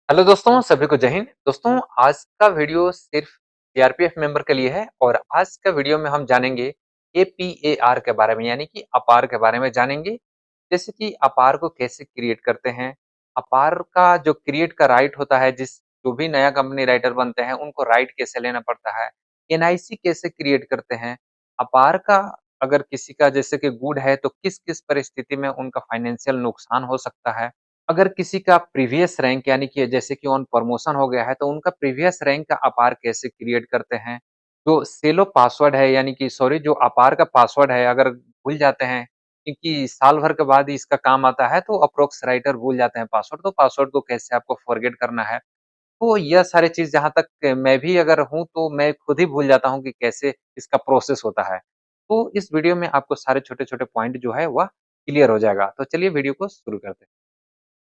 Hello दोस्तों, सभी को जय हिंद। दोस्तों, आज का वीडियो सिर्फ सीआरपीएफ मेंबर के लिए है और आज का वीडियो में हम जानेंगे एपीएआर के बारे में यानी कि अपार के बारे में जानेंगे। जैसे कि अपार को कैसे क्रिएट करते हैं, अपार का जो क्रिएट का राइट होता है, जो भी नया कंपनी राइटर बनते हैं, उनको राइट कैसे लेना पड़ता है, एनआईसी कैसे क्रिएट करते हैं, अपार का अगर किसी का जैसे कि गुड है तो किस-किस परिस्थिति में उनका फाइनेंशियल नुकसान हो सकता है। अगर किसी का प्रीवियस रैंक यानी कि जैसे कि ऑन प्रमोशन हो गया है, तो उनका प्रीवियस रैंक का अपार कैसे क्रिएट करते हैं? जो सेलो पासवर्ड है यानी कि सॉरी जो अपार का पासवर्ड है अगर भूल जाते हैं, क्योंकि साल भर के बाद ही इसका काम आता है, तो अप्रोक्स राइटर भूल जाते हैं पासवर्ड, तो पासवर्ड को कैसे आपको फॉरगेट करना है। तो यह सारी चीज़ जहाँ तक मैं भी अगर हूँ, तो मैं खुद ही भूल जाता हूँ कि कैसे इसका प्रोसेस होता है। तो इस वीडियो में आपको सारे छोटे-छोटे पॉइंट जो है वह क्लियर हो जाएगा। तो चलिए वीडियो को शुरू करते हैं।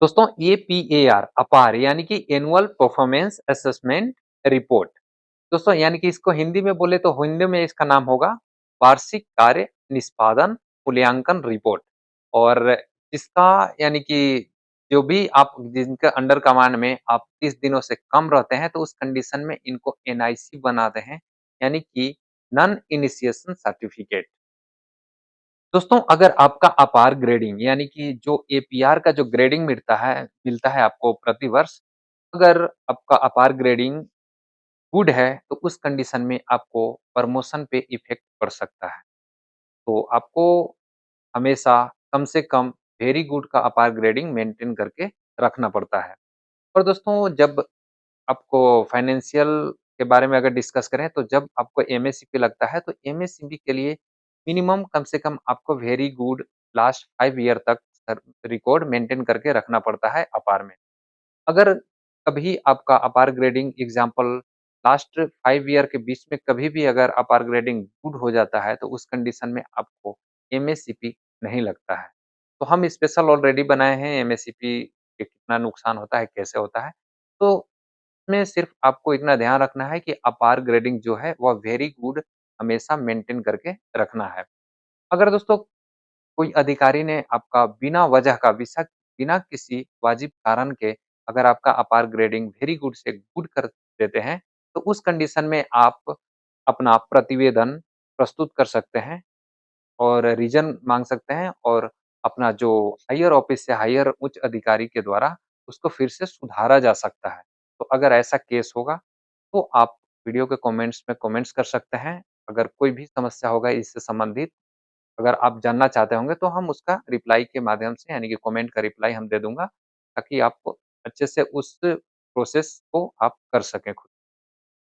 दोस्तों एपीएआर अपार यानी कि एनुअल परफॉर्मेंस असेसमेंट रिपोर्ट। दोस्तों यानी कि इसको हिंदी में बोले तो हिंदी में इसका नाम होगा वार्षिक कार्य निष्पादन मूल्यांकन रिपोर्ट। और इसका यानी कि जो भी आप जिनके अंडर कमांड में आप 30 दिनों से कम रहते हैं तो उस कंडीशन में इनको एनआईसी बनाते हैं यानी कि नॉन इनिशिएशन सर्टिफिकेट। दोस्तों अगर आपका अपार ग्रेडिंग यानी कि जो एपीआर का जो ग्रेडिंग मिलता है आपको प्रति वर्ष, अगर आपका अपार ग्रेडिंग गुड है, तो उस कंडीशन में आपको प्रमोशन पे इफ़ेक्ट पड़ सकता है। तो आपको हमेशा कम से कम वेरी गुड का अपार ग्रेडिंग मेंटेन करके रखना पड़ता है। और दोस्तों जब आपको फाइनेंशियल के बारे में अगर डिस्कस करें तो जब आपको एमएससीपी लगता है तो एमएससीपी के लिए मिनिमम कम से कम आपको वेरी गुड लास्ट 5 ईयर तक रिकॉर्ड मेंटेन करके रखना पड़ता है अपार में। अगर कभी आपका अपार ग्रेडिंग एग्जांपल लास्ट 5 ईयर के बीच में कभी भी अगर अपार ग्रेडिंग गुड हो जाता है तो उस कंडीशन में आपको एमएससीपी नहीं लगता है। तो हम स्पेशल ऑलरेडी बनाए हैं एमएससीपी के कितना नुकसान होता है, कैसे होता है। तो इसमें सिर्फ आपको इतना ध्यान रखना है कि अपार ग्रेडिंग जो है वह वेरी गुड हमेशा मेंटेन करके रखना है। अगर दोस्तों कोई अधिकारी ने आपका बिना वजह का बिना किसी वाजिब कारण के अगर आपका अपार ग्रेडिंग वेरी गुड से गुड कर देते हैं, तो उस कंडीशन में आप अपना प्रतिवेदन प्रस्तुत कर सकते हैं और रीज़न माँग सकते हैं और अपना जो हायर ऑफिस से हायर उच्च अधिकारी के द्वारा उसको फिर से सुधारा जा सकता है। तो अगर ऐसा केस होगा, तो आप वीडियो के कमेंट्स में कमेंट्स कर सकते हैं। अगर कोई भी समस्या होगा इससे संबंधित अगर आप जानना चाहते होंगे तो हम उसका रिप्लाई के माध्यम से यानी कि कमेंट का रिप्लाई हम दे दूँगा, ताकि आप अच्छे से उस प्रोसेस को आप कर सकें खुद।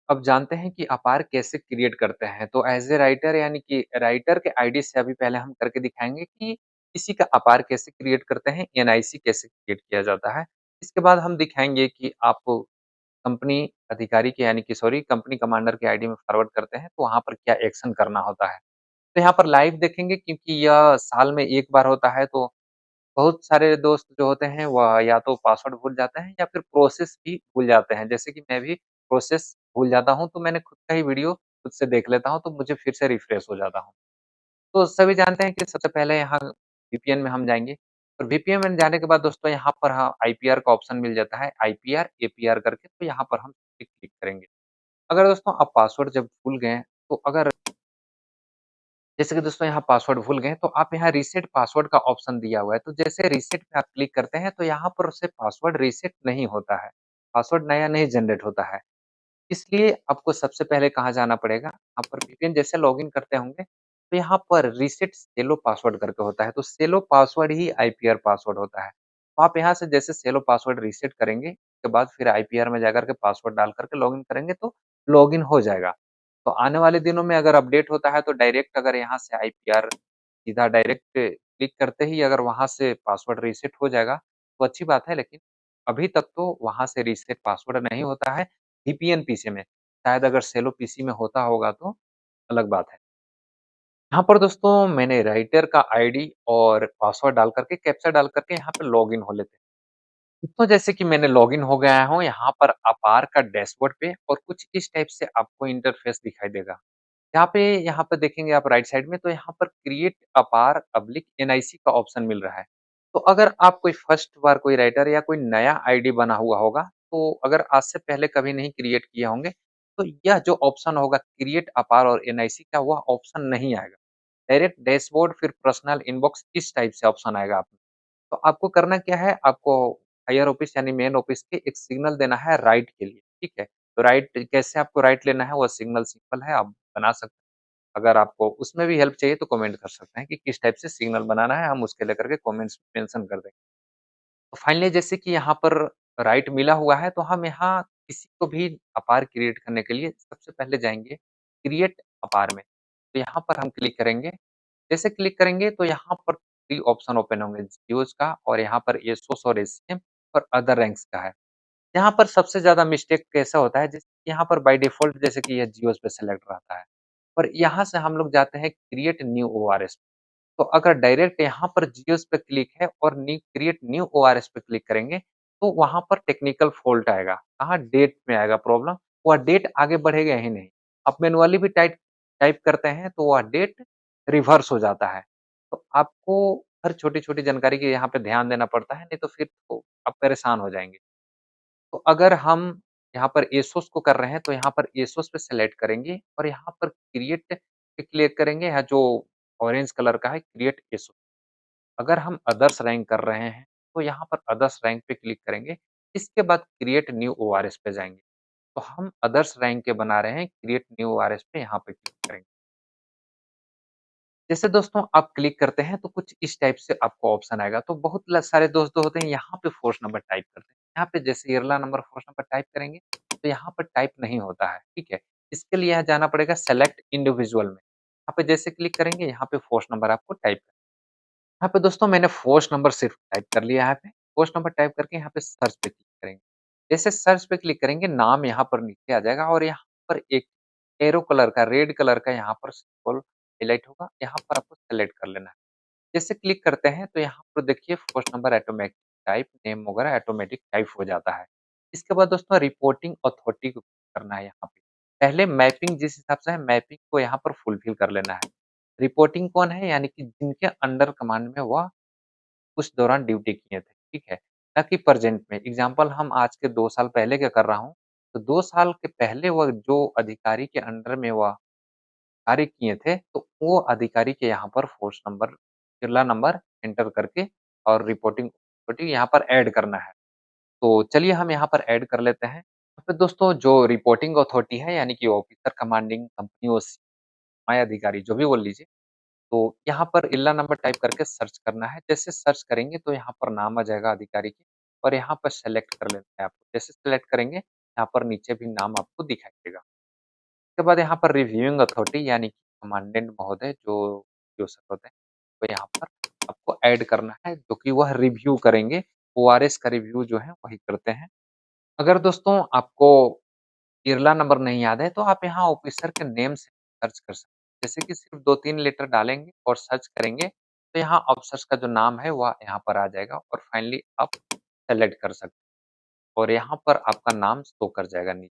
अब जानते हैं कि अपार कैसे क्रिएट करते हैं। तो एज़ ए राइटर यानी कि राइटर के आईडी से अभी पहले हम करके दिखाएँगे कि किसी का अपार कैसे क्रिएट करते हैं, एनआईसी कैसे क्रिएट किया जाता है। इसके बाद हम दिखाएँगे कि आप कंपनी अधिकारी के यानी कि सॉरी कंपनी कमांडर के आईडी में फॉरवर्ड करते हैं, तो वहाँ पर क्या एक्शन करना होता है। तो यहाँ पर लाइव देखेंगे क्योंकि यह साल में 1 बार होता है, तो बहुत सारे दोस्त जो होते हैं वह या तो पासवर्ड भूल जाते हैं या फिर प्रोसेस भी भूल जाते हैं। जैसे कि मैं भी प्रोसेस भूल जाता हूँ, तो मैंने खुद का ही वीडियो खुद से देख लेता हूँ, तो मुझे फिर से रिफ्रेश हो जाता हूँ। तो सभी जानते हैं कि सबसे पहले यहाँ वीपीएन में हम जाएँगे और वीपीएन में जाने के बाद दोस्तों यहाँ पर हाँ, आईपीआर का ऑप्शन मिल जाता है, आईपीआर, एपीआर करके, तो यहाँ पर हम क्लिक करेंगे। अगर दोस्तों आप पासवर्ड जब भूल गए, तो अगर जैसे कि दोस्तों यहाँ पासवर्ड भूल गए, तो आप यहाँ रीसेट पासवर्ड का ऑप्शन दिया हुआ है, तो जैसे रीसेट पे आप क्लिक करते हैं, तो यहाँ पर उससे पासवर्ड रीसेट नहीं होता है, पासवर्ड नया नहीं जनरेट होता है। इसलिए आपको सबसे पहले कहाँ जाना पड़ेगा, यहाँ पर वीपीएन जैसे लॉगिन करते होंगे, तो यहाँ पर रीसेट सेलो पासवर्ड करके होता है, तो सेलो पासवर्ड ही आईपीआर पासवर्ड होता है। तो आप यहाँ से जैसे सेलो पासवर्ड रीसेट करेंगे, उसके बाद फिर आईपीआर में जाकर के पासवर्ड डाल कर के लॉगिन करेंगे, तो लॉगिन हो जाएगा। तो आने वाले दिनों में अगर अपडेट होता है, तो डायरेक्ट अगर यहाँ से आईपीआर सीधा डायरेक्ट क्लिक करते ही अगर वहाँ से पासवर्ड रीसेट हो जाएगा, तो अच्छी बात है, लेकिन अभी तक तो वहाँ से रीसेट पासवर्ड नहीं होता है वीपीएन पीसी में। शायद अगर सेलो पीसी में होता होगा तो अलग बात है। यहाँ पर दोस्तों मैंने राइटर का आईडी और पासवर्ड डाल करके कैप्चा डाल करके यहाँ पे लॉगिन हो लेते हैं। तो जैसे कि मैंने लॉगिन हो गया हूँ यहाँ पर अपार का डैशबोर्ड पे और कुछ इस टाइप से आपको इंटरफेस दिखाई देगा। यहाँ पे देखेंगे आप राइट साइड में, तो यहाँ पर क्रिएट अपार पब्लिक एनआईसी का ऑप्शन मिल रहा है। तो अगर आप कोई फर्स्ट बार कोई राइटर या कोई नया आईडी बना हुआ होगा, तो अगर आज से पहले कभी नहीं क्रिएट किए होंगे, तो यह जो ऑप्शन होगा क्रिएट अपार और एनआईसी का वह ऑप्शन नहीं आएगा। डायरेक्ट डैशबोर्ड फिर पर्सनल इनबॉक्स इस टाइप से ऑप्शन आएगा आप। तो आपको करना क्या है, आपको हायर ऑफिस यानी मेन ऑफिस के एक सिग्नल देना है राइट के लिए, ठीक है? तो राइट कैसे आपको राइट लेना है, वो सिग्नल सिंपल है, आप बना सकते हैं। अगर आपको उसमें भी हेल्प चाहिए तो कमेंट कर सकते हैं कि किस टाइप से सिग्नल बनाना है, हम उसके लेकर के कमेंट्स मेंशन कर देंगे। तो फाइनली जैसे कि यहाँ पर राइट मिला हुआ है, तो हम यहाँ किसी को भी अपार क्रिएट करने के लिए सबसे पहले जाएँगे क्रिएट अपार में। तो यहाँ पर हम क्लिक करेंगे। जैसे क्लिक करेंगे तो यहाँ पर 3 ऑप्शन ओपन होंगे, जियोज़ का और यहाँ पर एसोस और एससीएम और अदर रैंक्स का है। यहाँ पर सबसे ज़्यादा मिस्टेक कैसा होता है, जैसे यहाँ पर बाय डिफ़ॉल्ट जैसे कि यह जियोज़ पे सेलेक्ट रहता है और यहाँ से हम लोग जाते हैं क्रिएट न्यू ओआरएस। तो अगर डायरेक्ट यहाँ पर जियोस पे क्लिक है और न्यू क्रिएट न्यू ओआरएस पे क्लिक करेंगे, तो वहाँ पर टेक्निकल फ़ॉल्ट आएगा। कहाँ डेट में आएगा प्रॉब्लम, वह डेट आगे बढ़ेगा ही नहीं। आप मैनुअली भी टाइप टाइप करते हैं तो वह डेट रिवर्स हो जाता है। तो आपको हर छोटी-छोटी जानकारी की यहाँ पे ध्यान देना पड़ता है, नहीं तो फिर तो आप परेशान हो जाएँगे। तो अगर हम यहाँ पर एसोस को कर रहे हैं, तो यहाँ पर एसोस पे सेलेक्ट करेंगे और यहाँ पर क्रिएट पे क्लिक करेंगे, यहाँ जो ऑरेंज कलर का है क्रिएट एसोस। अगर हम अदर्स रैंक कर रहे हैं, तो यहाँ पर अदर्स रैंक पे क्लिक करेंगे। इसके बाद क्रिएट न्यू ओआरएस पे जाएँगे। तो हम अदर्स रैंक के बना रहे हैं, क्रिएट न्यू ओआरएस पे यहाँ पे क्लिक करेंगे। जैसे दोस्तों आप क्लिक करते हैं तो कुछ इस टाइप से आपको ऑप्शन आएगा। तो बहुत ल सारे दोस्त होते हैं यहाँ पे फ़ोर्स नंबर टाइप करते हैं। यहाँ पे जैसे इरला नंबर फ़ोर्स नंबर टाइप करेंगे, तो यहाँ पर टाइप नहीं होता है, ठीक है? इसके लिए यहाँ जाना पड़ेगा सेलेक्ट इंडिविजुअल में। यहाँ पे जैसे क्लिक करेंगे, यहाँ पे फ़ोर्स नंबर आपको टाइप यहाँ पे दोस्तों मैंने फ़ोर्स नंबर सिर्फ टाइप कर लिया है यहाँ पे। फ़ोर्स नंबर टाइप करके यहाँ पे सर्च पे क्लिक करेंगे। जैसे सर्च पे क्लिक करेंगे, नाम यहाँ पर नीचे आ जाएगा और यहाँ पर एक एरो कलर का, रेड कलर का यहाँ पर सिंबल हाइलाइट होगा, यहाँ पर आपको सेलेक्ट कर लेना है। जैसे क्लिक करते हैं तो यहाँ पर देखिए force number automatic type, name वगैरह ऑटोमेटिक टाइप हो जाता है। इसके बाद दोस्तों रिपोर्टिंग अथॉरिटी को करना है यहाँ पे। पहले मैपिंग जिस हिसाब से है, मैपिंग को यहाँ पर फुलफिल कर लेना है। रिपोर्टिंग कौन है? यानी कि जिनके अंडर कमांड में वह उस दौरान ड्यूटी किए थे, ठीक है? ना कि प्रेज़ेंट में। एग्ज़ाम्पल हम आज के 2 साल पहले का कर रहा हूँ, तो 2 साल के पहले वह जो अधिकारी के अंडर में वह कार्य किए थे, तो वो अधिकारी के यहाँ पर फ़ोर्स नंबर, जिरला नंबर एंटर करके और रिपोर्टिंग अथॉरिटी यहाँ पर ऐड करना है। तो चलिए हम यहाँ पर ऐड कर लेते हैं। तो दोस्तों जो रिपोर्टिंग अथॉरिटी है यानी कि ऑफ़िसर कमांडिंग कंपनी और सीमाई अधिकारी जो भी बोल लीजिए, तो यहाँ पर इल्ला नंबर टाइप करके सर्च करना है। जैसे सर्च करेंगे तो यहाँ पर नाम आ जाएगा अधिकारी के और यहाँ पर सेलेक्ट कर लेना है आपको। जैसे सेलेक्ट करेंगे, यहाँ पर नीचे भी नाम आपको दिखाई देगा। उसके बाद यहाँ पर रिव्यूइंग अथॉरिटी यानी कि कमांडेंट महोदय जो सर होते हैं, तो यहाँ पर आपको ऐड करना है जो कि वह रिव्यू करेंगे। ओआरएस का रिव्यू जो है वही करते हैं। अगर दोस्तों आपको इरला नंबर नहीं याद है, तो आप यहाँ ऑफिसर के नेम से सर्च कर सकते हैं। जैसे कि सिर्फ़ 2-3 लेटर डालेंगे और सर्च करेंगे, तो यहाँ ऑफिसर्स का जो नाम है वह यहाँ पर आ जाएगा और फाइनली आप सेलेक्ट कर सकते हैं और यहाँ पर आपका नाम शो कर जाएगा नीचे।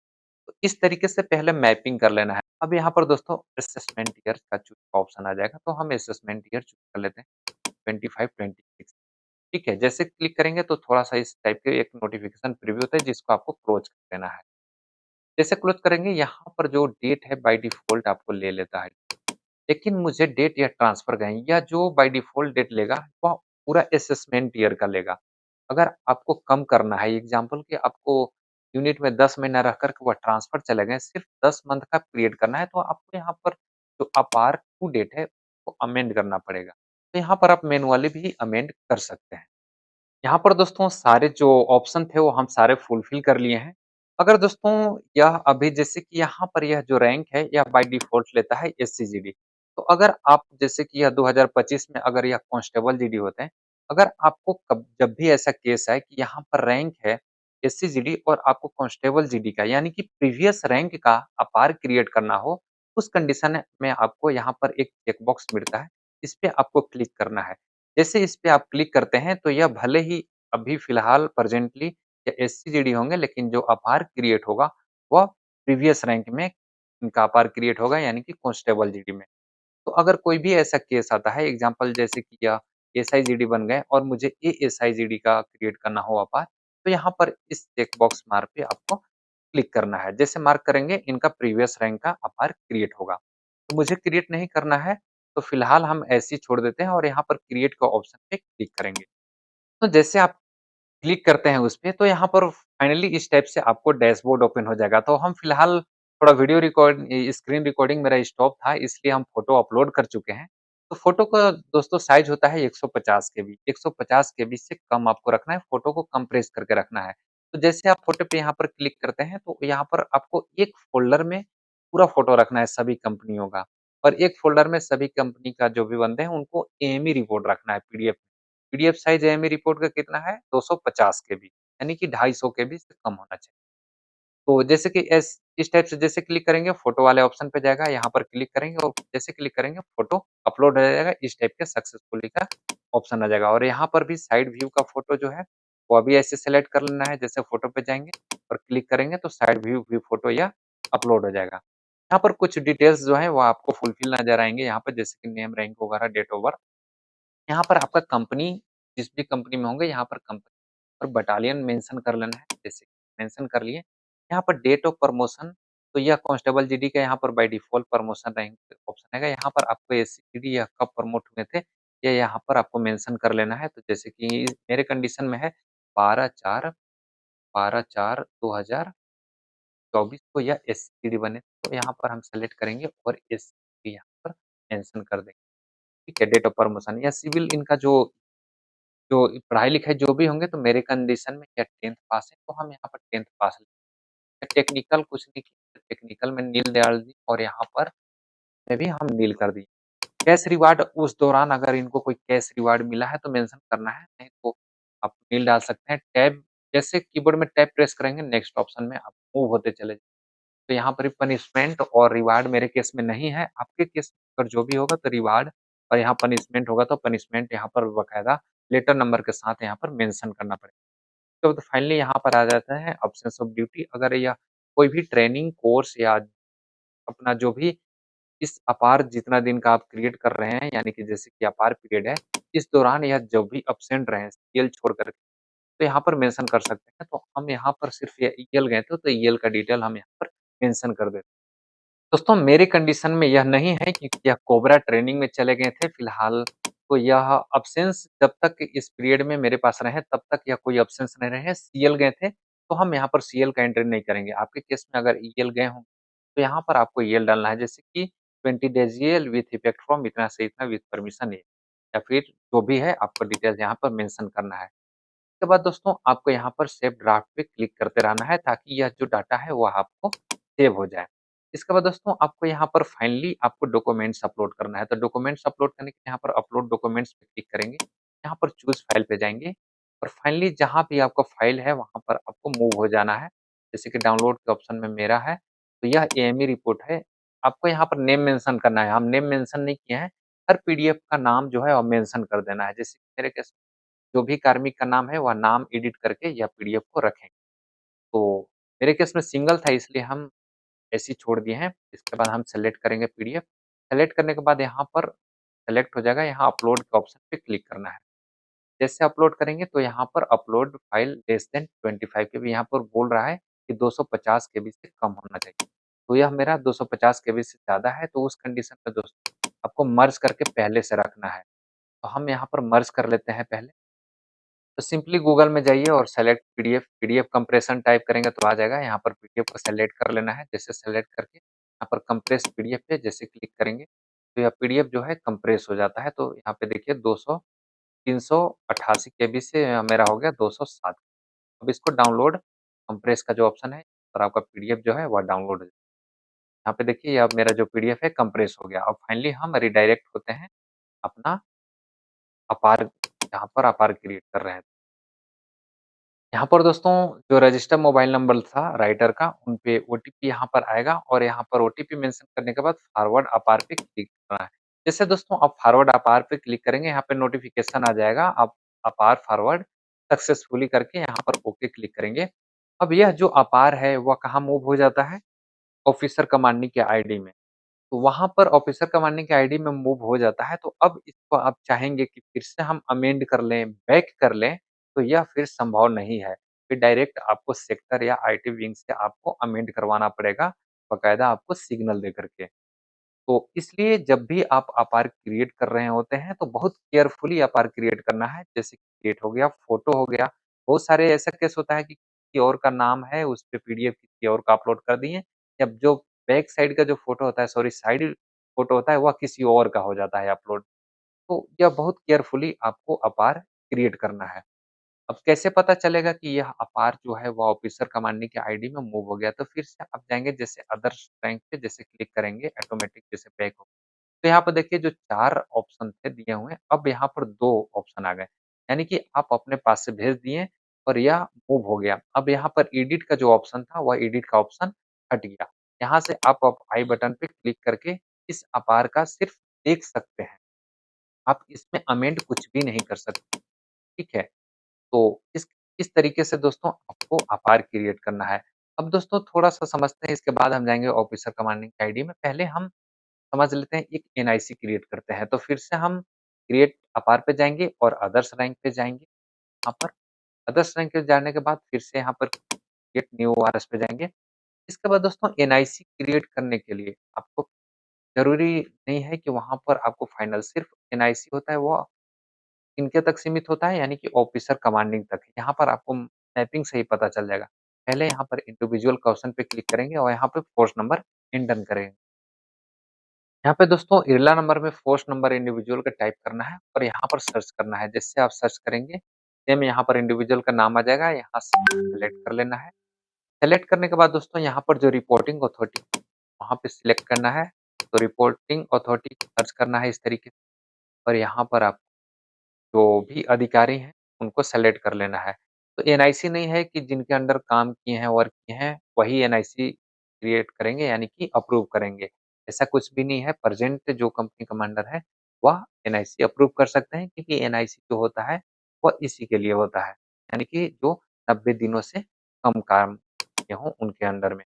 तो इस तरीके से पहले मैपिंग कर लेना है। अब यहाँ पर दोस्तों असेसमेंट ईयर का चूज़ का ऑप्शन आ जाएगा, तो हम असेसमेंट ईयर चूज़ कर लेते हैं 25-26। ठीक है, जैसे क्लिक करेंगे तो थोड़ा-सा इस टाइप के एक नोटिफ़िकेशन प्रीव्यू होता है जिसको आपको क्लोज़ कर देना है। जैसे क्लोज़ करेंगे, यहाँ पर जो डेट है बाय डिफ़ॉल्ट आपको ले लेता है। लेकिन मुझे डेट या ट्रांसफ़र का है, या जो बाय डिफ़ॉल्ट डेट लेगा वह पूरा असेसमेंट ईयर का लेगा। अगर आपको कम करना है, एग्ज़ाम्पल कि आपको यूनिट में 10 महीना रख कर के वह ट्रांसफ़र चले गए, सिर्फ़ 10 मंथ का पीरियड करना है, तो आपको यहाँ पर जो अपार टू डेट है, वो अमेंड करना पड़ेगा। तो यहाँ पर आप मैनुअली भी अमेंड कर सकते हैं। यहाँ पर दोस्तों सारे जो ऑप्शन थे वो हम सारे फुलफ़िल कर लिए हैं। अगर दोस्तों यह अभी जैसे कि यहाँ पर यह जो रैंक है यह बाय डिफ़ॉल्ट लेता है एससीजीडी। तो अगर आप जैसे कि यह 2025 में अगर यह कांस्टेबल जीडी होते हैं, अगर आपको कब जब भी ऐसा केस आए कि यहाँ पर रैंक है एससीजीडी और आपको कांस्टेबल जीडी का यानी कि प्रीवियस रैंक का अपार क्रिएट करना हो, उस कंडीशन में आपको यहाँ पर एक चेक बॉक्स मिलता है, इस पे आपको क्लिक करना है। जैसे इस पे आप क्लिक करते हैं तो यह भले ही अभी फ़िलहाल प्रेज़ेंटली या एससीजीडी होंगे, लेकिन जो अपार क्रिएट होगा वह प्रीवियस रैंक में इनका अपार क्रिएट होगा यानी कि कांस्टेबल जीडी में। तो अगर कोई भी ऐसा केस आता है, एग्ज़ाम्पल जैसे कि या एसआई जीडी बन गए और मुझे एएसआई जीडी का क्रिएट करना हो अपार, तो यहाँ पर इस चेक बॉक्स मार्क पे आपको क्लिक करना है। जैसे मार्क करेंगे इनका प्रीवियस रैंक का अपार क्रिएट होगा। तो मुझे क्रिएट नहीं करना है, तो फिलहाल हम ऐसे ही छोड़ देते हैं और यहाँ पर क्रिएट का ऑप्शन पे क्लिक करेंगे। तो जैसे आप क्लिक करते हैं उसपे तो यहाँ पर फाइनली इस टाइप से आपको डैशबोर्ड ओपन हो जाएगा। तो हम फिलहाल थोड़ा वीडियो स्क्रीन रिकॉर्डिंग मेरा स्टॉप था, इसलिए हम फ़ोटो अपलोड कर चुके हैं। तो फ़ोटो का दोस्तों साइज़ होता है 150 केबी, 150 केबी से कम आपको रखना है, फ़ोटो को कंप्रेस करके रखना है। तो जैसे आप फ़ोटो पे यहाँ पर क्लिक करते हैं, तो यहाँ पर आपको एक फ़ोल्डर में पूरा फ़ोटो रखना है सभी कंपनियों का, और एक फ़ोल्डर में सभी कंपनी का जो भी बंदे हैं उनको एएमई रिपोर्ट रखना है PDF. PDF size AME report का कितना है 250 केबी, यानी कि 250 केबी से कम होना चाहिए। तो जैसे कि इस टाइप से जैसे क्लिक करेंगे फ़ोटो वाले ऑप्शन पे जाएगा, यहाँ पर क्लिक करेंगे और जैसे क्लिक करेंगे फ़ोटो अपलोड हो जाएगा, इस टाइप के सक्सेसफुली का ऑप्शन आ जाएगा। और यहाँ पर भी साइड व्यू का फ़ोटो जो है, वो अभी ऐसे सेलेक्ट कर लेना है, जैसे फ़ोटो पे जाएँगे और क्लिक करेंगे तो साइड व्यू व्यू फ़ोटो यह अपलोड हो जाएगा। यहाँ पर कुछ डिटेल्स जो है वो आपको फुलफिल नज़र आएँगे, यहाँ पर जैसे कि नेम, रैंक वगैरह, डेट ऑफ बर्थ। यहाँ पर आपका कंपनी जिस भी कंपनी में होंगे यहाँ पर कंपनी और बटालियन मेंशन कर लेना है, जैसे मेंशन कर लिए। यहाँ पर डेट ऑफ प्रमोशन, तो यह कांस्टेबल जीडी का यहाँ पर by default promotion rank option है। यहाँ पर आपको एससीडी या कब प्रमोट हुए थे, ये यहाँ पर आपको मेंशन कर लेना है। तो जैसे कि मेरे कंडीशन में है 12/4 को यह एससीडी बने, तो यहाँ पर हम सेलेक्ट करेंगे और एससीडी यहाँ पर मेंशन कर देंगे। ठीक है, डेट ऑफ प्रमोशन या सिविल इनका जो पढ़ाई-लिखाई जो भी होंगे, तो मेरे कंडीशन में क्या 10th पास है, तो हम यहाँ पर 10th पास टेक्निकल कुछ नहीं किया, टेक्निकल में नील डाल दी और यहाँ पर में भी हम नील कर दिए। कैश रिवार्ड उस दौरान अगर इनको कोई कैश रिवार्ड मिला है तो मेंशन करना है, नहीं तो आप नील डाल सकते हैं। टैब जैसे कीबोर्ड में टैब प्रेस करेंगे नेक्स्ट ऑप्शन में आप मूव होते चले जाएँ। तो यहाँ पर भी पनिशमेंट और रिवार्ड मेरे केस में नहीं है, आपके केस में अगर जो भी होगा तो रिवार्ड और यहाँ पनिशमेंट होगा तो पनिशमेंट यहाँ पर बाकायदा लेटर नंबर के साथ यहाँ पर मेंशन करना पड़ेगा। तो फाइनली यहाँ पर आ जाता है अब्सेंस ऑफ ड्यूटी, अगर या कोई भी ट्रेनिंग कोर्स या अपना जो भी इस अपार जितना दिन का आप क्रिएट कर रहे हैं, यानी कि जैसे कि अपार पीरियड है, इस दौरान यह जो भी एब्सेंट रहे सीएल छोड़ कर के, तो यहाँ पर मेंशन कर सकते हैं। तो हम यहाँ पर सिर्फ ये ईएल गए थे, तो ईएल का डिटेल हम यहाँ पर मेंशन कर देते हैं। दोस्तों मेरे कंडीशन में यह नहीं है क्योंकि यह कोबरा ट्रेनिंग में चले गए थे फिलहाल, तो यह अब्सेंस जब तक इस पीरियड में मेरे पास रहे तब तक यह कोई अब्सेंस नहीं रहे। सीएल गए थे, तो हम यहाँ पर सीएल का एंट्री नहीं करेंगे। आपके केस में अगर ईएल गए हों, तो यहाँ पर आपको ईएल डालना है, जैसे कि 20 days EL with effect from इतना से इतना विथ परमिशन ये, या फिर जो भी है आपको डिटेल्स यहाँ पर मेंशन करना है। उसके बाद दोस्तों आपको यहाँ पर सेव ड्राफ्ट पे क्लिक करते रहना है ताकि यह जो डाटा है वह आपको सेव हो जाए। इसके बाद दोस्तों आपको यहाँ पर फाइनली आपको डॉक्यूमेंट्स अपलोड करना है। तो डॉक्यूमेंट्स अपलोड करने के लिए यहाँ पर अपलोड डॉक्यूमेंट्स पे क्लिक करेंगे। यहाँ पर चूज़ फाइल पे जाएँगे और फाइनली जहाँ भी आपका फाइल है वहाँ पर आपको मूव हो जाना है। जैसे कि डाउनलोड के ऑप्शन में मेरा है, तो यह एएमई रिपोर्ट है। आपको यहाँ पर नेम मेंशन करना है, हम नेम मेंशन नहीं किए हैं। हर पीडीएफ का नाम जो है वो मेंशन कर देना है। जैसे कि मेरे केस जो भी कार्मिक का नाम है वह नाम एडिट करके या पीडीएफ को रखें। तो मेरे केस में सिंगल था इसलिए हम ऐसे ही छोड़ दिए हैं। इसके बाद हम सेलेक्ट करेंगे पीडीएफ। सेलेक्ट करने के बाद यहाँ पर सेलेक्ट हो जाएगा, यहाँ अपलोड के ऑप्शन पे क्लिक करना है। जैसे अपलोड करेंगे तो यहाँ पर अपलोड फाइल लेस देन 25 केबी यहाँ पर बोल रहा है कि 250 केबी से कम होना चाहिए। तो यह मेरा 250 केबी से ज़्यादा है, तो उस कंडीशन में दोस्तों आपको मर्ज करके पहले से रखना है। तो हम यहाँ पर मर्ज कर लेते हैं पहले। तो सिंपली गूगल में जाइए और select PDF, PDF compression type करेंगे तो आ जाएगा। यहाँ पर पीडीएफ को सेलेक्ट कर लेना है। जैसे सेलेक्ट करके यहाँ पर कंप्रेस पीडीएफ पे जैसे क्लिक करेंगे, तो यह पीडीएफ जो है कंप्रेस हो जाता है। तो यहाँ पे देखिए 200 388 केबी से मेरा हो गया 207। अब इसको डाउनलोड कंप्रेस का जो ऑप्शन है और आपका पीडीएफ जो है वह डाउनलोड हो जाए। यहाँ पे देखिए अब मेरा जो पीडीएफ है कंप्रेस हो गया। अब फाइनली हम रिडायरेक्ट होते हैं अपना अपार, जहाँ पर अपार क्रिएट कर रहे हैं। यहाँ पर दोस्तों जो रजिस्टर मोबाइल नंबर था राइटर का, उन पे ओटीपी यहाँ पर आएगा और यहाँ पर ओटीपी मेंशन करने के बाद फॉरवर्ड अपार पे क्लिक करना है। जैसे दोस्तों आप फॉरवर्ड अपार पे क्लिक करेंगे, यहाँ पे नोटिफ़िकेशन आ जाएगा, आप अपार फॉरवर्ड सक्सेसफुली करके यहाँ पर ओके क्लिक करेंगे। अब यह जो अपार है वह कहाँ मूव हो जाता है? ऑफिसर कमांडिंग के आईडी में। तो वहाँ पर ऑफिसर कमांडिंग के आईडी में मूव हो जाता है, तो अब इसको आप चाहेंगे कि फिर से हम अमेंड कर लें, बैक कर लें, तो यह फिर संभव नहीं है। फिर डायरेक्ट आपको सेक्टर या आईटी विंग से आपको अमेंड करवाना पड़ेगा, बाकायदा आपको सिग्नल दे कर के। तो इसलिए जब भी आप अपार क्रिएट कर रहे होते हैं, तो बहुत केयरफुली अपार क्रिएट करना है। जैसे क्रिएट हो गया, फ़ोटो हो गया, बहुत सारे ऐसा केस होता है कि किसी और का नाम है, उस पे पीडीएफ किसी और का अपलोड कर दिए, या जो बैक साइड का जो फ़ोटो होता है, सॉरी साइड फ़ोटो होता है, वह किसी और का हो जाता है अपलोड। तो यह बहुत केयरफुली आपको अपार क्रिएट करना है। अब कैसे पता चलेगा कि यह अपार जो है वो ऑफिसर कमांडिंग के आईडी में मूव हो गया? तो फिर से आप जाएँगे जैसे अदर्स रैंक पे जैसे क्लिक करेंगे ऑटोमेटिक जैसे बैक हो। तो यहाँ पर देखिए जो 4 ऑप्शन थे दिए हुए, अब यहाँ पर 2 ऑप्शन आ गए। यानी कि आप अपने पास से भेज दिए और यह मूव हो गया। अब यहाँ पर एडिट का जो ऑप्शन था, वह एडिट का ऑप्शन हट गया। यहाँ से आप अब आई बटन पे क्लिक करके इस अपार का सिर्फ देख सकते हैं। आप इसमें अमेंड कुछ भी नहीं कर सकते, ठीक है? तो इस तरीके से दोस्तों आपको अपार क्रिएट करना है। अब दोस्तों थोड़ा-सा समझते हैं, इसके बाद हम जाएँगे ऑफिसर कमांडिंग आईडी में। पहले हम समझ लेते हैं, एक एनआईसी क्रिएट करते हैं। तो फिर से हम क्रिएट अपार पे जाएँगे और अदर्स रैंक पे जाएँगे। यहाँ पर अदर्स रैंक पे जाने के बाद फिर से यहाँ पर क्रिएट न्यू आरएस पे जाएँगे। इसके बाद दोस्तों एनआईसी क्रिएट करने के लिए आपको ज़रूरी नहीं है कि वहाँ पर आपको फाइनल, सिर्फ एनआईसी होता है वो किनके तक सीमित होता है, यानी कि ऑफिसर कमांडिंग तक। यहाँ पर आपको मैपिंग से ही पता चल जाएगा। पहले यहाँ पर इंडिविजुअल क्वेश्चन पे क्लिक करेंगे और यहाँ पे फोर्स नंबर इंटर करेंगे। यहाँ पे दोस्तों इरला नंबर में फोर्स नंबर इंडिविजुअल का टाइप करना है और यहाँ पर सर्च करना है। जैसे आप सर्च करेंगे, सेम यहाँ पर इंडिविजुअल का नाम आ जाएगा, यहाँ से सेलेक्ट कर लेना है। सेलेक्ट करने के बाद दोस्तों यहाँ पर जो रिपोर्टिंग अथॉरिटी, वहाँ पे सिलेक्ट करना है। तो रिपोर्टिंग अथॉरिटी सर्च करना है इस तरीके से, और यहाँ पर आप जो भी अधिकारी हैं, उनको सेलेक्ट कर लेना है। तो एनआईसी नहीं है कि जिनके अंडर काम किए हैं, वर्क किए हैं, वही एनआईसी क्रिएट करेंगे, यानी कि अप्रूव करेंगे। ऐसा कुछ भी नहीं है, प्रेज़ेंट जो कंपनी कमांडर है, वह एनआईसी अप्रूव कर सकते हैं, क्योंकि एनआईसी जो होता है, वह इसी के लिए होता है। यानी कि जो 90 दिनों से कम काम किए हों, उनके अंडर में।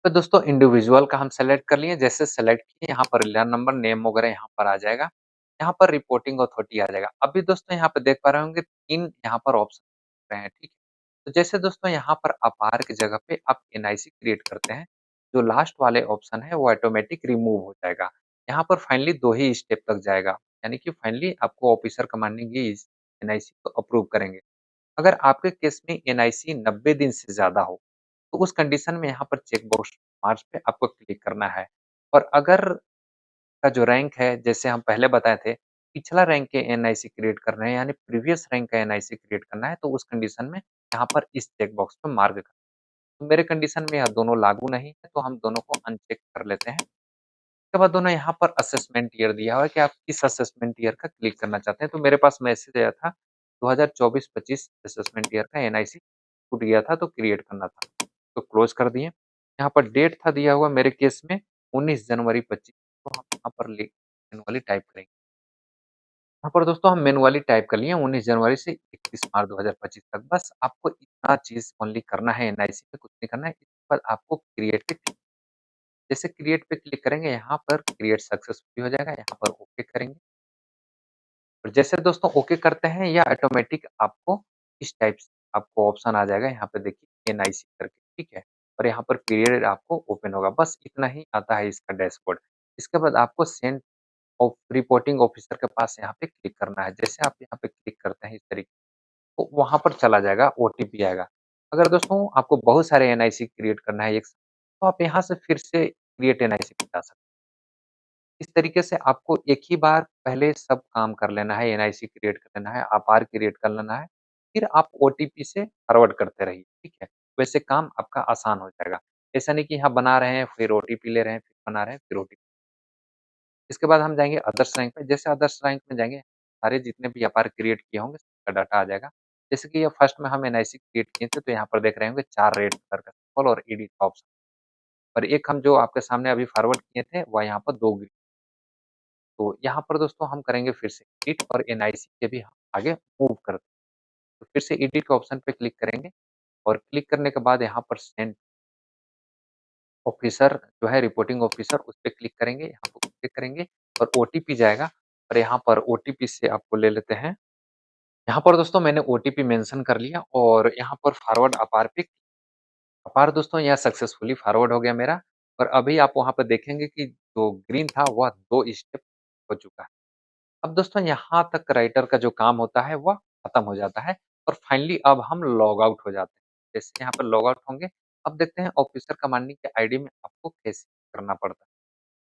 तो दोस्तों इंडिविजुअल का हम सेलेक्ट कर लिए, जैसे सेलेक्ट किए यहाँ पर लैन नंबर, नेम वगैरह यहाँ पर आ जाएगा। यहाँ पर रिपोर्टिंग अथॉरिटी आ जाएगा। अभी दोस्तों यहाँ पे देख पा रहे होंगे 3 यहाँ पर ऑप्शन रहे हैं, ठीक है? तो जैसे दोस्तों यहाँ पर अपार की जगह पे आप एनआईसी क्रिएट करते हैं, जो लास्ट वाले ऑप्शन है वो ऑटोमेटिक रिमूव हो जाएगा। यहाँ पर फाइनली 2 ही स्टेप तक जाएगा, यानी कि फाइनली आपको ऑफिसर कमांडिंग ही इस एनआईसी को अप्रूव करेंगे। अगर आपके केस में एनआईसी 90 दिन से ज़्यादा हो, तो उस कंडीशन में यहाँ पर चेक बॉक्स मार्क्स पे आपको क्लिक करना है। और अगर का जो रैंक है, जैसे हम पहले बताए थे, पिछला रैंक के एनआईसी क्रिएट कर रहे हैं, यानी प्रीवियस रैंक का एनआईसी क्रिएट करना है, तो उस कंडीशन में यहाँ पर इस चेक बॉक्स पे मार्क करना है। तो मेरे कंडीशन में यह दोनों लागू नहीं है, तो हम दोनों को अनचेक कर लेते हैं। उसके बाद दोनों यहाँ पर असेसमेंट ईयर दिया हुआ है कि आप किस असेसमेंट ईयर का क्लिक करना चाहते हैं। तो मेरे पास मैसेज आया था 2024-25 असेसमेंट ईयर का एनआईसी छूट गया था, तो क्रिएट करना था। तो क्लोज़ कर दिए। यहाँ पर डेट था दिया हुआ मेरे केस में 19 जनवरी 25, तो हम यहाँ पर लिख मैनुअली टाइप करेंगे। यहाँ पर दोस्तों हम मैनुअली टाइप कर लिए 19 जनवरी से 31 मार्च 2025 तक। बस आपको इतना चीज़ ओनली करना है, एनआईसी पे कुछ नहीं करना है। इसके बाद आपको क्रिएट पे क्लिक, जैसे क्रिएट पे क्लिक करेंगे, यहाँ पर क्रिएट सक्सेसफुली हो जाएगा, यहाँ पर ओके करेंगे। और जैसे दोस्तों ओके करते हैं, या ऑटोमेटिक आपको इस टाइप से आपको ऑप्शन आ जाएगा, यहाँ पे देखिए एनआईसी करके, ठीक है? और यहाँ पर पीरियड आपको ओपन होगा, बस इतना ही आता है इसका डैशबोर्ड। इसके बाद आपको सेंड ऑफ रिपोर्टिंग ऑफिसर के पास यहाँ पे क्लिक करना है। जैसे आप यहाँ पे क्लिक करते हैं इस तरीके, तो वहाँ पर चला जाएगा, ओटीपी आएगा। अगर दोस्तों आपको बहुत सारे एनआईसी क्रिएट करना है एक साथ, तो आप यहाँ से फिर से क्रिएट एनआईसी पे जा सकते हैं। इस तरीके से आपको एक ही बार पहले सब काम कर लेना है, एनआईसी क्रिएट कर लेना है, आपार क्रिएट कर लेना है, फिर आप ओटीपी से फॉरवर्ड करते रहिए, ठीक है? वैसे काम आपका आसान हो जाएगा। ऐसा नहीं कि यहाँ बना रहे हैं, फिर ओटीपी ले रहे हैं, फिर बना रहे हैं, फिर ओटीपी। इसके बाद हम जाएँगे अदर्स रैंक पे, जैसे अदर्स रैंक में जाएँगे, सारे जितने भी अपार क्रिएट किए होंगे, सबका डाटा आ जाएगा। जैसे कि ये फर्स्ट में हम एनआईसी क्रिएट किए थे, तो यहाँ पर देख रहे होंगे 4 रेड कलर का सिंबल और एडिट का ऑप्शन, और एक हम जो आपके सामने अभी फॉरवर्ड किए थे, वह यहाँ पर 2 ग्रीन। तो यहाँ पर दोस्तों हम करेंगे फिर से एडिट और एनआईसी के भी आगे मूव करते हैं। तो फिर से एडिट के ऑप्शन पे क्लिक करेंगे, और क्लिक करने के बाद यहाँ पर सेंड ऑफिसर जो है, रिपोर्टिंग ऑफिसर, उस पे क्लिक करेंगे, यहाँ पे क्लिक करेंगे और ओटीपी जाएगा, और यहाँ पर ओटीपी से आपको ले लेते हैं यहाँ पर दोस्तों मैंने ओटीपी मेंशन कर लिया और यहाँ पर फॉरवर्ड अपार पे अपार दोस्तों यहाँ सक्सेसफुली फॉरवर्ड हो गया मेरा। और अभी आप वहाँ पे देखेंगे कि जो ग्रीन था वह 2 स्टेप हो चुका है। अब दोस्तों यहाँ तक राइटर का जो काम होता है वह खत्म हो जाता है और फाइनली अब हम लॉग आउट हो जाते हैं। जैसे यहाँ पर लॉग आउट होंगे, अब देखते हैं ऑफिसर कमांडिंग के आईडी में आपको कैसे करना पड़ता है।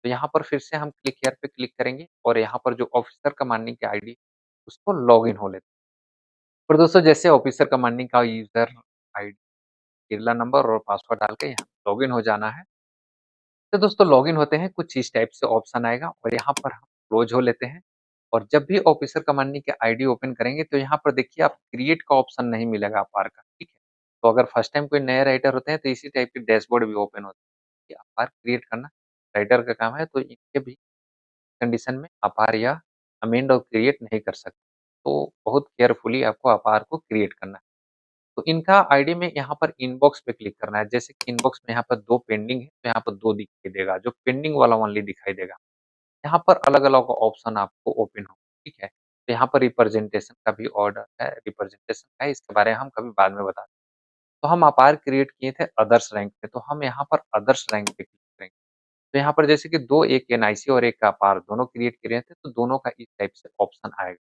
तो यहाँ पर फिर से हम क्लिक हियर पे क्लिक करेंगे और यहाँ पर जो ऑफिसर कमांडिंग की आईडी उसको लॉगिन हो लेते हैं। और दोस्तों जैसे ऑफिसर कमांडिंग का यूजर आईडी, बिरला नंबर और पासवर्ड डाल के यहाँ लॉगिन हो जाना है। तो दोस्तों लॉगिन होते हैं कुछ इस टाइप से ऑप्शन आएगा और यहाँ पर हम क्लोज हो लेते हैं। और जब भी ऑफिसर कमांडिंग के आईडी ओपन करेंगे तो यहाँ पर देखिए आप क्रिएट का ऑप्शन नहीं मिलेगा अपार का, ठीक है। तो अगर फर्स्ट टाइम कोई नए राइटर होते हैं तो इसी टाइप के डैशबोर्ड भी ओपन होते हैं कि अपार क्रिएट करना राइटर का काम है, तो इनके भी कंडीशन में अपार या अमेंड और क्रिएट नहीं कर सकते। तो बहुत केयरफुली आपको अपार को क्रिएट करना है। तो इनका आईडी में यहाँ पर इनबॉक्स पे क्लिक करना है। जैसे कि इनबॉक्स में यहाँ पर 2 पेंडिंग है, तो यहाँ पर 2 दिखाई देगा, जो पेंडिंग वाला ओनली दिखाई देगा। यहाँ पर अलग-अलग ऑप्शन आपको ओपन होगा, ठीक है। तो यहाँ पर रिप्रेजेंटेशन का भी ऑर्डर है, रिप्रेजेंटेशन का है, इसके बारे में हम कभी बाद में बता। तो हम अपार क्रिएट किए थे अदर्स रैंक पे, तो हम यहाँ पर अदर्स रैंक पे क्लिक करेंगे। तो यहाँ पर जैसे कि 2 एक एनआईसी और एक अपार दोनों क्रिएट किए थे, तो दोनों का इस टाइप से ऑप्शन आएगा।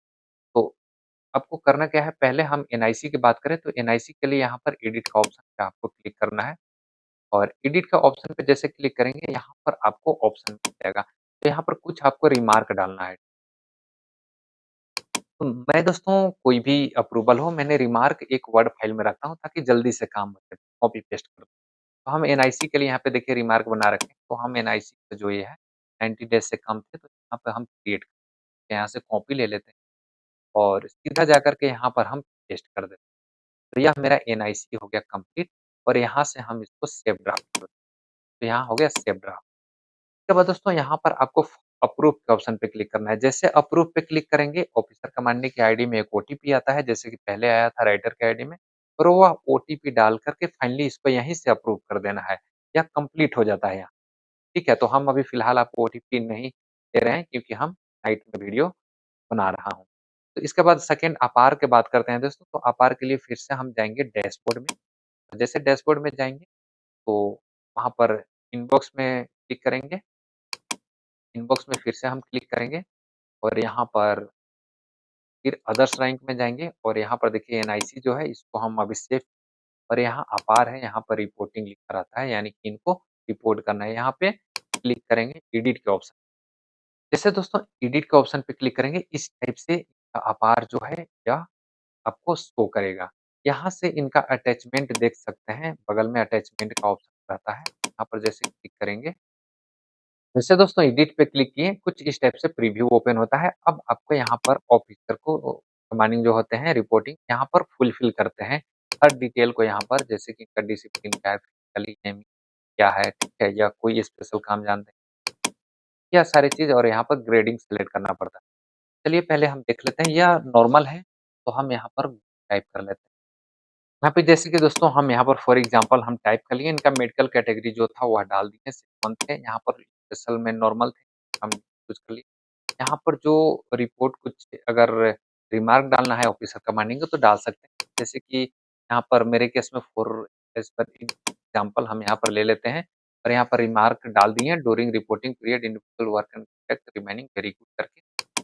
तो आपको करना क्या है, पहले हम एनआईसी की बात करें तो एनआईसी के लिए यहाँ पर एडिट का ऑप्शन पे आपको क्लिक करना है और एडिट का ऑप्शन पे जैसे क्लिक करेंगे यहाँ पर आपको ऑप्शन मिल जाएगा। तो यहाँ पर कुछ आपको रिमार्क डालना है। तो मैं दोस्तों कोई भी अप्रूवल हो मैंने रिमार्क एक वर्ड फाइल में रखता हूँ ताकि जल्दी से काम हो सके, कॉपी पेस्ट कर। तो हम एनआईसी के लिए यहाँ पे देखिए रिमार्क बना रखे हैं, तो हम एनआईसी का जो ये है 90 डेज़ से कम थे तो यहाँ पे हम क्रिएट यहाँ से कॉपी ले लेते हैं और सीधा जाकर के यहाँ पर हम पेस्ट कर देते हैं। तो यह मेरा एनआईसी हो गया कंप्लीट और यहाँ से हम इसको सेव ड्राफ्ट कर दें। तो यहाँ हो गया सेव ड्राफ्ट। उसके बाद दोस्तों यहाँ पर आपको अप्रूव के ऑप्शन पे क्लिक करना है। जैसे अप्रूव पे क्लिक करेंगे ऑफिसर कमांडिंग की आईडी में एक ओटीपी आता है जैसे कि पहले आया था राइटर के आईडी में और वह ओटीपी डाल करके फाइनली इसको यहीं से अप्रूव कर देना है। यह कंप्लीट हो जाता है यहाँ। ठीक है, तो हम अभी फिलहाल आपको ओटीपी नहीं दे रहे हैं क्योंकि हम नाइट में वीडियो बना रहा हूँ। तो इसके बाद सेकंड अपार की बात करते हैं दोस्तों, तो अपार के लिए फिर से हम जाएँगे डैशबोर्ड में। जैसे डैशबोर्ड में जाएँगे तो वहाँ पर इनबॉक्स में क्लिक करेंगे। इनबॉक्स में फिर से हम क्लिक करेंगे और यहाँ पर फिर अदर्स रैंक में जाएँगे और यहाँ पर देखिए एनआईसी जो है इसको हम अभी सेव और यहाँ अपार है, यहाँ पर रिपोर्टिंग लिखा रहता है यानी कि इनको रिपोर्ट करना है। यहाँ पे क्लिक करेंगे एडिट के ऑप्शन। जैसे दोस्तों एडिट के ऑप्शन पे क्लिक करेंगे इस टाइप से अपार जो है यह आपको शो करेगा। यहाँ से इनका अटैचमेंट देख सकते हैं, बगल में अटैचमेंट का ऑप्शन रहता है। यहाँ पर जैसे क्लिक करेंगे वैसे दोस्तों एडिट पे क्लिक किए, कुछ इस टाइप से प्रीव्यू ओपन होता है। अब आपको यहाँ पर ऑफिसर को कमांडिंग जो होते हैं रिपोर्टिंग यहाँ पर फुलफिल करते हैं। हर डिटेल को यहाँ पर जैसे कि इनका डिसिप्लिन क्या है, फिजिकली एम क्या है, ठीक है? या कोई स्पेशल काम जानते हैं, यह सारी चीज़ और यहाँ पर ग्रेडिंग सेलेक्ट करना पड़ता है। चलिए पहले हम देख लेते हैं, यह नॉर्मल है, तो हम यहाँ पर टाइप कर लेते हैं। यहाँ पे जैसे कि दोस्तों हम यहाँ पर फॉर एग्ज़ाम्पल हम टाइप कर लिए, इनका मेडिकल कैटेगरी जो था वह डाल दिए, 6 मंथ थे, यहाँ पर स्पेशल में नॉर्मल थे, हम चूज़ कर लिए। यहाँ पर जो रिपोर्ट कुछ अगर रिमार्क डालना है ऑफिसर कमांडिंग को तो डाल सकते हैं। जैसे कि यहाँ पर मेरे केस में फॉर एज़ पर एग्ज़ाम्पल हम यहाँ पर ले लेते हैं और यहाँ पर रिमार्क डाल दिए हैं during reporting period individual work and protect remaining very good करके।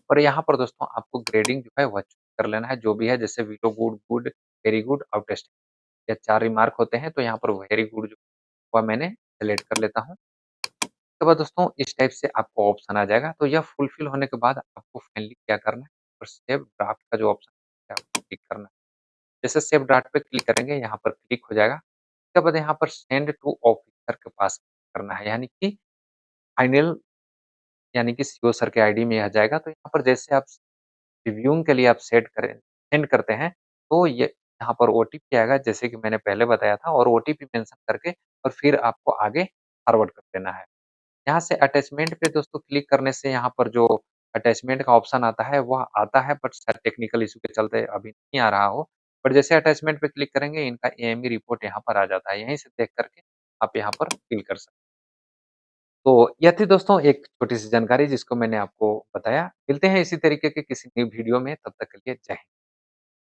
और यहाँ पर दोस्तों आपको ग्रेडिंग जो है वह चूज़ कर लेना है, जो भी है जैसे willow good, good, very good, outstanding. ये 4 रिमार्क होते हैं, तो यहाँ पर वेरी गुड जो वह मैंने सेलेक्ट कर लेता हूँ। उसके बाद दोस्तों इस टाइप से आपको ऑप्शन आ जाएगा, तो यह फुलफिल होने के बाद आपको फाइनली क्या करना है और सेव ड्राफ्ट का जो ऑप्शन है आपको क्लिक करना है। जैसे सेव ड्राफ्ट पे क्लिक करेंगे यहाँ पर क्लिक हो जाएगा। उसके बाद यहाँ पर सेंड टू ऑफिसर के पास करना है यानी कि फाइनल यानी कि सीओ सर के आईडी में यह जाएगा। तो यहाँ पर जैसे आप रिव्यूइंग के लिए आप सेंड करते हैं, तो ये यहाँ पर ओटीपी आएगा जैसे कि मैंने पहले बताया था और ओटीपी मेंशन करके और फिर आपको आगे फॉरवर्ड कर देना है। यहाँ से अटैचमेंट पे दोस्तों क्लिक करने से यहाँ पर जो अटैचमेंट का ऑप्शन आता है वह आता है बट शायद टेक्निकल इश्यू के चलते अभी नहीं आ रहा हो। बट जैसे अटैचमेंट पे क्लिक करेंगे इनका एएमई रिपोर्ट यहाँ पर आ जाता है। यहीं से देख करके आप यहाँ पर फिल कर सकते हैं। तो यह थी दोस्तों एक छोटी-सी जानकारी जिसको मैंने आपको बताया। मिलते हैं इसी तरीके के किसी न्यू वीडियो में, तब तक के लिए जय हिंद।